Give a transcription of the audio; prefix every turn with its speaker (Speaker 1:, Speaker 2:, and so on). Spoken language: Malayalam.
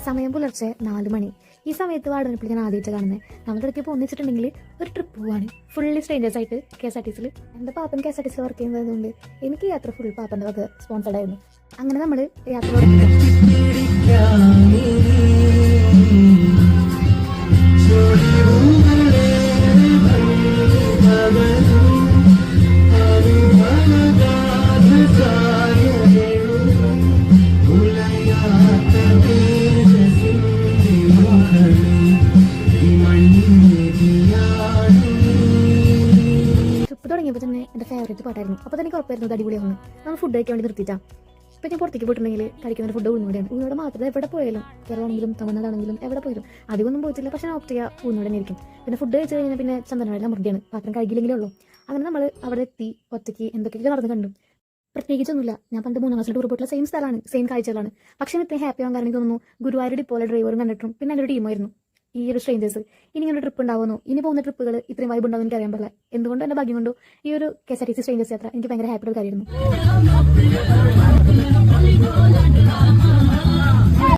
Speaker 1: സമയം പുലർച്ചെ 4 മണി. ഈ സമയത്ത് വാടനപ്പിൽ ഞാൻ ആദ്യമായിട്ട് കാണുന്നത്. നമ്മുടെ ഇടയ്ക്ക് ഇപ്പോൾ ഒന്നിച്ചിട്ടുണ്ടെങ്കിൽ ഒരു ട്രിപ്പ് പോവാണ്, ഫുള്ളി സ്ട്രേഞ്ചേഴ്സ് ആയിട്ട് KSRTCയിൽ. എൻ്റെ പാപ്പൻ KSRTC വർക്ക് ചെയ്യുന്നതുകൊണ്ട് എനിക്ക് യാത്ര ഫുൾ പാപ്പൻ്റെ വക സ്പോൺസർഡ് ആയിരുന്നു. അങ്ങനെ നമ്മൾ യാത്ര ട്രിപ്പ് തുടങ്ങിയപ്പോൾ തന്നെ എൻ്റെ ഫേവറേറ്റ് പാട്ടായിരുന്നു. അപ്പോൾ തന്നെ കുഴപ്പമായിരുന്നു, അത് അടിപൊളിയാവുന്നു. നമ്മൾ ഫുഡ് കഴിക്കാൻ വേണ്ടി നിർത്തിയിട്ടാണ്. ഇപ്പം ഞാൻ പുറത്തേക്ക് പോയിട്ടുണ്ടെങ്കിൽ കഴിക്കുന്ന ഫുഡ് ഉഴുന്നൂടെയാണ്. ഉഴുന്നൂടെ മാത്രമേ എവിടെ പോയാലും, കേരളമാണെങ്കിലും തമിഴ്നാടാണെങ്കിലും എവിടെ പോയാലും അധികമൊന്നും പോയിട്ടില്ല. പക്ഷേ ഞാൻ ഓപ്റ്റ് ചെയ്യുക ഉഴുന്നൂടെ തന്നെ ആയിരിക്കും. പിന്നെ ഫുഡ് കഴിച്ച് കഴിഞ്ഞാൽ പിന്നെ ചന്ദനവെള്ളം മൃഗയാണ്, പാത്രം കഴിക്കില്ലെങ്കിലേ ഉള്ളൂ. അങ്ങനെ നമ്മൾ അവിടെ എത്തി ഒറ്റയ്ക്ക് എന്തൊക്കെയൊക്കെ നടന്ന് കണ്ടു. പ്രത്യേകിച്ചൊന്നുമില്ല. ഞാൻ പണ്ട് 3ാം ക്ലാസ്സിൽ ടൂർ പോയിട്ടുള്ള സെയിം സ്ഥലമാണ്, സെയിം കാഴ്ചകളാണ്. പക്ഷേ ഇത്രയും ഹാപ്പി ആവാൻ കാരണം എനിക്ക് തോന്നുന്നു ഗുരുവായൂർ ഡിപ്പോയിലെ ഡ്രൈവറും കണ്ടിട്ടും പിന്നെ എൻ്റെ ഒരു ടീമായിരുന്നു ഈ ഒരു സ്ട്രേഞ്ചേഴ്സ്. ഇനി ഇങ്ങനെ ട്രിപ്പ് ഉണ്ടാവുന്നു, ഇനി പോകുന്ന ട്രിപ്പുകൾ ഇത്രയും വൈബ് ഉണ്ടാവും എനിക്ക് അറിയാൻ പാടില്ല. എന്തുകൊണ്ട് എൻ്റെ ഭാഗ്യം കൊണ്ടോ ഈ ഒരു KSRTC സ്ട്രേഞ്ചേഴ്സ് യാത്ര എനിക്ക് ഭയങ്കര ഹാപ്പിയുള്ള കാര്യമായിരുന്നു.